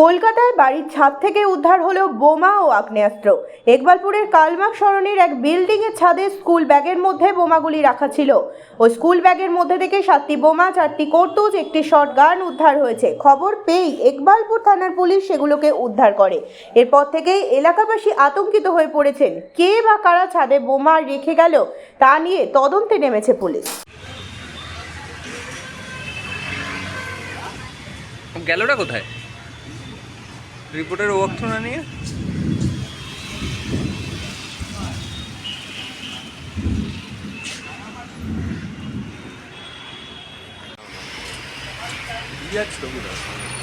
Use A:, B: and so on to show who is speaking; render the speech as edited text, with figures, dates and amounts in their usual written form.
A: কলকাতায় বাড়ির ছাদ থেকে উদ্ধার হলো বোমা ও আগ্নেয়াস্ত্র। ইকবালপুরের কালমার্ক সরণির এক বিল্ডিং এর ছাদে স্কুল ব্যাগের মধ্যে বোমাগুলি রাখা ছিল। ওই স্কুল ব্যাগের মধ্যে থেকে 7টি বোমা, 4টি কার্তুজ, একটি শটগান উদ্ধার হয়েছে। খবর পেয়েই ইকবালপুর থানার পুলিশ সেগুলোকে উদ্ধার করে। এরপর থেকেই এলাকাবাসী আতঙ্কিত হয়ে পড়েছেন। কে বা কারা ছাদে বোমা রেখে গেল তা নিয়ে তদন্তে নেমেছে পুলিশ।
B: গেলটা কোথায়? রিপোর্টের ওয়ার্ক না নিয়ে
C: Jetzt doch wieder.